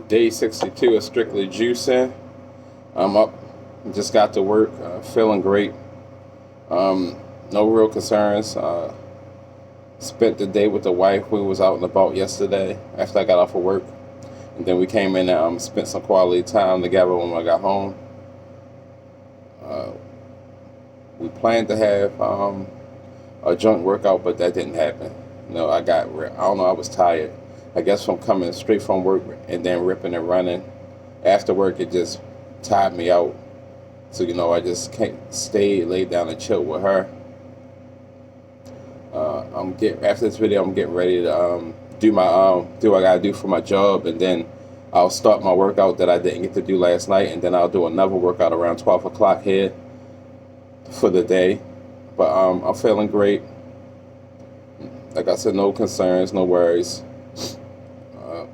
Day 62 is strictly juicing. I'm up, just got to work, feeling great. No real concerns. Spent the day with the wife. We was out and about yesterday after I got off of work, and then we came in and spent some quality time together when I got home. Uh, we planned to have a joint workout, but that didn't happen. I don't know. I was tired. I guess from coming straight from work and then ripping and running. After work, it just tired me out. So I just can't stay, lay down and chill with her. I'm getting after this video. I'm getting ready to do what I gotta do for my job, and then I'll start my workout that I didn't get to do last night, and then I'll do another workout around 12 o'clock here for the day. But I'm feeling great. Like I said, no concerns, no worries. Uh,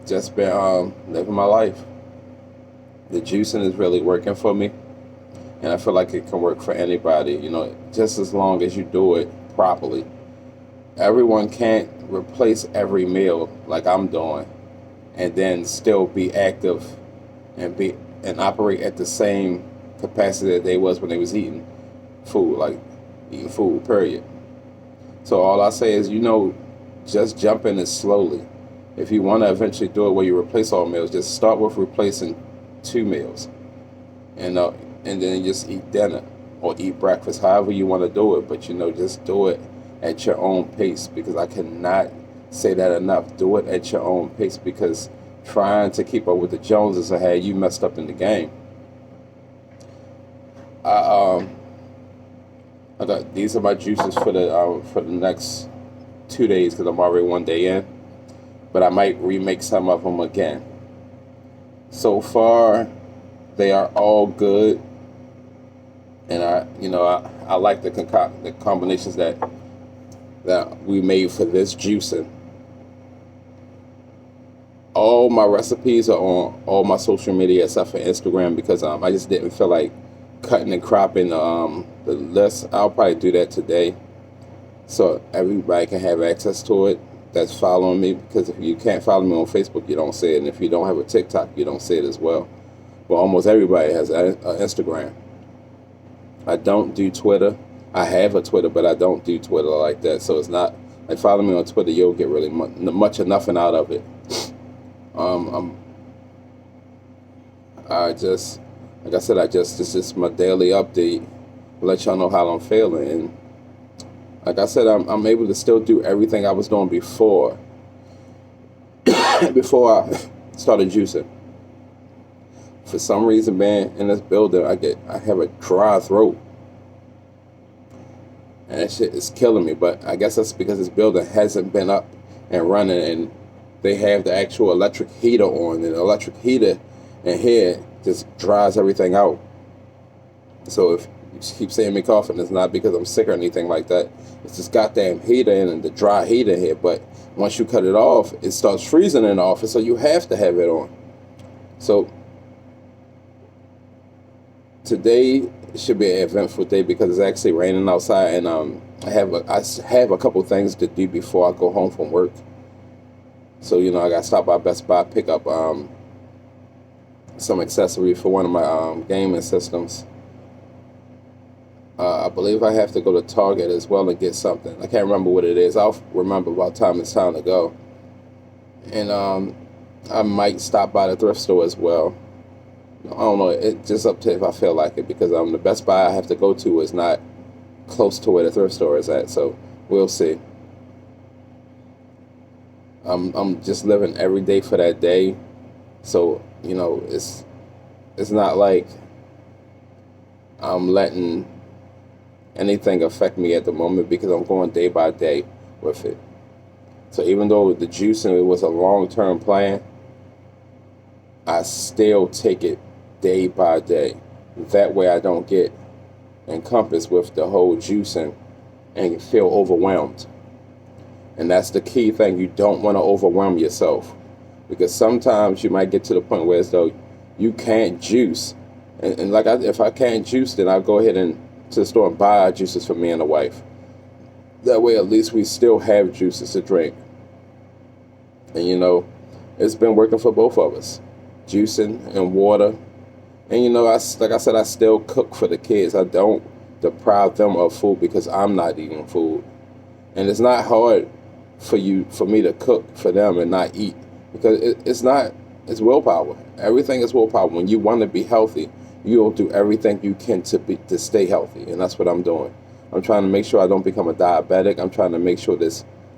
just been living my life. The juicing is really working for me, and I feel like it can work for anybody. Just as long as you do it properly. Everyone can't replace every meal like I'm doing, and then still be active and operate at the same capacity that they was when they was eating food, like eating food. Period. So all I say is, just jump in it slowly. If you want to eventually do it where you replace all meals, just start with replacing 2 meals, and then you just eat dinner or eat breakfast, however you want to do it. But just do it at your own pace, because I cannot say that enough. Do it at your own pace, because trying to keep up with the Joneses ahead, you messed up in the game. I I got these are my juices for the next 2 days, because I'm already one day in, but I might remake some of them again. So far, they are all good, and I like the combinations that we made for this juicing. All my recipes are on all my social media except for Instagram, because I just didn't feel like cutting and cropping the list. I'll probably do that today, so everybody can have access to it that's following me, because if you can't follow me on Facebook, you don't see it, and if you don't have a TikTok, you don't see it as well. But almost everybody has an Instagram. I don't do Twitter. I have a Twitter, but I don't do Twitter like that, so it's not like, follow me on Twitter, you'll get really much or nothing out of it. um, I just, like I said, this is my daily update, let y'all know how I'm feeling. And like I said, I'm able to still do everything I was doing before before I started juicing. For some reason, man, in this building, I have a dry throat, and that shit is killing me. But I guess that's because this building hasn't been up and running, and they have the actual electric heater on, and the electric heater in here just dries everything out. So if you keep seeing me coughing, it's not because I'm sick or anything like that. It's this goddamn heater and the dry heater here. But once you cut it off, it starts freezing in the office, so you have to have it on. So today should be an eventful day, because it's actually raining outside, and I have a couple things to do before I go home from work. So I got to stop by Best Buy, pick up some accessories for one of my gaming systems. I believe I have to go to Target as well and get something. I can't remember what it is. I'll remember about time it's time to go. And I might stop by the thrift store as well. I don't know. It's just up to if I feel like it, because the Best Buy I have to go to is not close to where the thrift store is at. So we'll see. I'm just living every day for that day. So it's not like I'm letting anything affect me at the moment, because I'm going day by day with it. So even though the juicing, it was a long-term plan, I still take it day by day. That way I don't get encompassed with the whole juicing and feel overwhelmed. And that's the key thing. You don't want to overwhelm yourself, because sometimes you might get to the point where as though you can't juice. And if I can't juice, then I'll go ahead and to the store and buy juices for me and the wife. That way at least we still have juices to drink. And It's been working for both of us. Juicing and water. And like I said, I still cook for the kids. I don't deprive them of food because I'm not eating food. And it's not hard for me to cook for them and not eat, because it's not, it's willpower. Everything is willpower. When you want to be healthy, you'll do everything you can to stay healthy, and that's what I'm doing. I'm trying to make sure I don't become a diabetic. I'm trying to make sure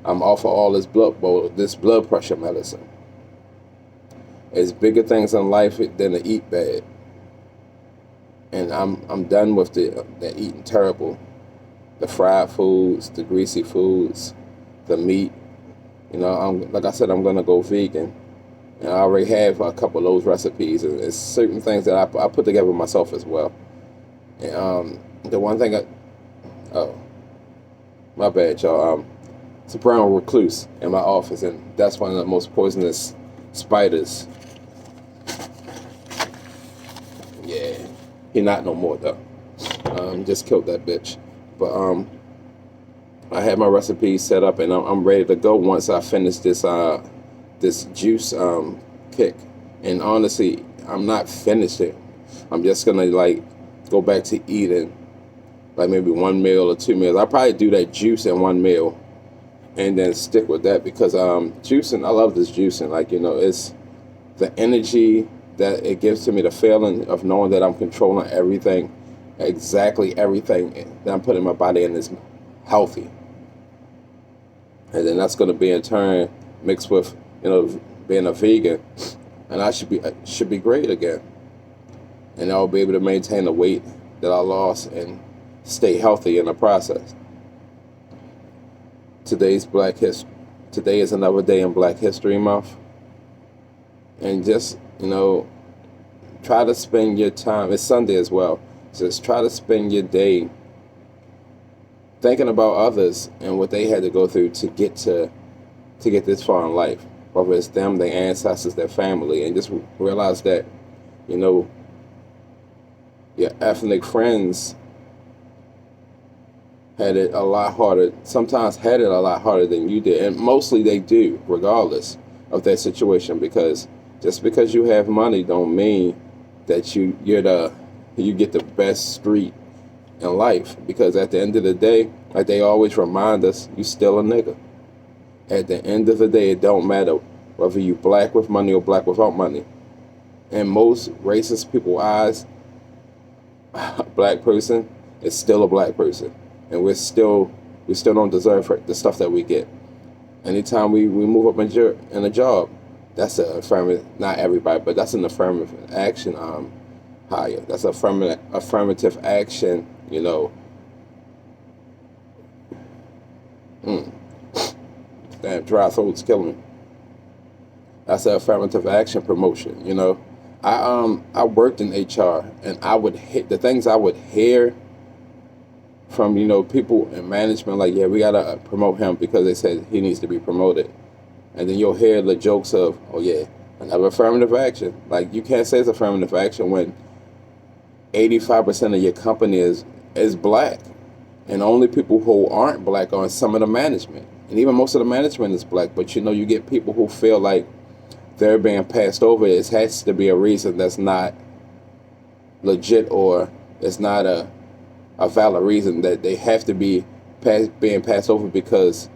I'm off of all this blood pressure medicine. There's bigger things in life than to eat bad, and I'm done with the eating terrible, the fried foods, the greasy foods, the meat. Like I said, I'm gonna go vegan, and I already have a couple of those recipes, and it's certain things that I put together myself as well. And the one thing oh, my bad, y'all. It's a brown recluse in my office, and that's one of the most poisonous spiders. Yeah, he not no more though. Just killed that bitch. But I had my recipe set up, and I'm ready to go once I finish this juice kick. And honestly, I'm not finished it. I'm just gonna go back to eating like maybe one meal or 2 meals. I'll probably do that juice in one meal and then stick with that, because juicing, I love this juicing. It's the energy that it gives to me, the feeling of knowing that I'm controlling everything, exactly everything that I'm putting in my body, and it's healthy. And then that's going to be in turn mixed with being a vegan, and I should be great again, and I'll be able to maintain the weight that I lost and stay healthy in the process. Today is another day in Black History Month, and just try to spend your time. It's Sunday as well. Just try to spend your day thinking about others and what they had to go through to get this far in life, whether it's them, their ancestors, their family, and just realize that your ethnic friends had it a lot harder, sometimes had it a lot harder than you did, and mostly they do, regardless of their situation, because just because you have money don't mean that you get the best street in life, because at the end of the day, like they always remind us, you still a nigga. At the end of the day, it don't matter whether you black with money or black without money. In most racist people's eyes, a black person is still a black person, and we still don't deserve the stuff that we get. Anytime we move up in a job, that's an affirmative. Not everybody, but that's an affirmative action hire. That's affirmative action. Damn, dry throat's killing me. That's an affirmative action promotion. I worked in HR, and I would hit the things I would hear from people in management, like, yeah, we gotta promote him because they said he needs to be promoted. And then you'll hear the jokes of, oh yeah, another affirmative action. Like, you can't say it's affirmative action when 85% of your company is black, and only people who aren't black are in some of the management, and even most of the management is black. But you get people who feel like they're being passed over. It has to be a reason that's not legit, or it's not a valid reason, that they have to be being passed over because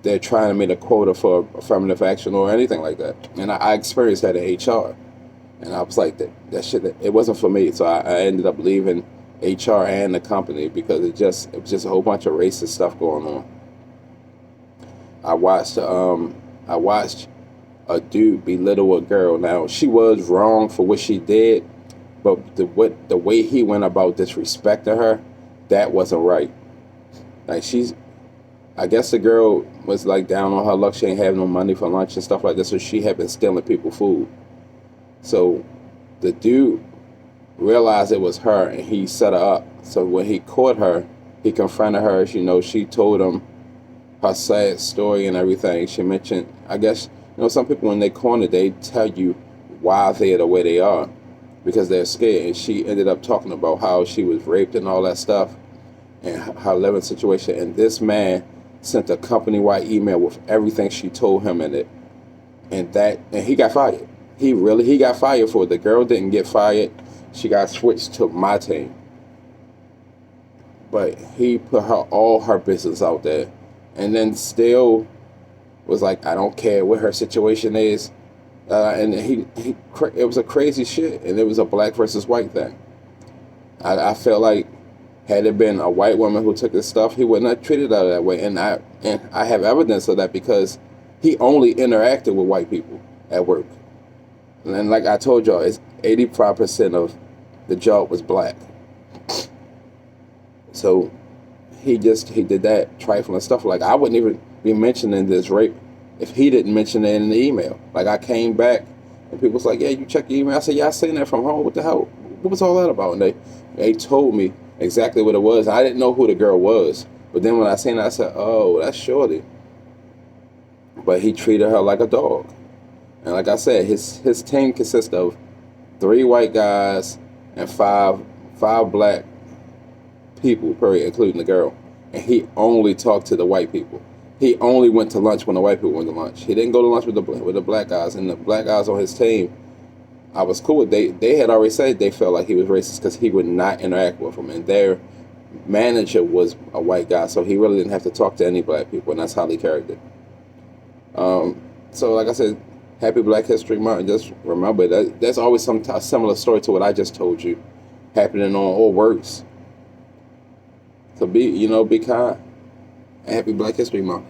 they're trying to meet a quota for affirmative action or anything like that. And I experienced that in HR, and I was like, that shit, it wasn't for me. So I ended up leaving HR and the company because it was just a whole bunch of racist stuff going on. I watched a dude belittle a girl. Now, she was wrong for what she did, but the way he went about disrespecting her, that wasn't right. Like, I guess the girl was like down on her luck. She ain't have no money for lunch and stuff like that, so she had been stealing people food. So the dude realized it was her, and he set her up. So when he caught her, he confronted her. She told him her sad story and everything. She mentioned, I guess, some people when they corner, they tell you why they're the way they are because they're scared. And she ended up talking about how she was raped and all that stuff, and her living situation. And this man sent a company-wide email with everything she told him in it. and he got fired. He got fired for it. The girl didn't get fired. She got switched to my team. But he put all her business out there, and then still was like, I don't care what her situation is. And it was a crazy shit, and it was a black versus white thing. I felt like had it been a white woman who took his stuff, he would not treated her that way. And I have evidence of that because he only interacted with white people at work. And then, like I told y'all, it's 85% of the job was black. So he did that trifling stuff. Like, I wouldn't even be mentioning this rape if he didn't mention it in the email. Like, I came back and people was like, yeah, you check your email. I said, yeah, I seen that from home. What the hell? What was all that about? And they told me exactly what it was. I didn't know who the girl was. But then when I seen it, I said, oh, that's Shorty. But he treated her like a dog. And like I said, his team consists of 3 white guys and five black people, period, including the girl. And he only talked to the white people. He only went to lunch when the white people went to lunch. He didn't go to lunch with the black guys. And the black guys on his team, I was cool with. They had already said they felt like he was racist because he would not interact with them. And their manager was a white guy, so he really didn't have to talk to any black people, and that's highly character. So like I said, happy Black History Month. Just remember that there's always a similar story to what I just told you happening on or worse. So be kind. Happy Black History Month.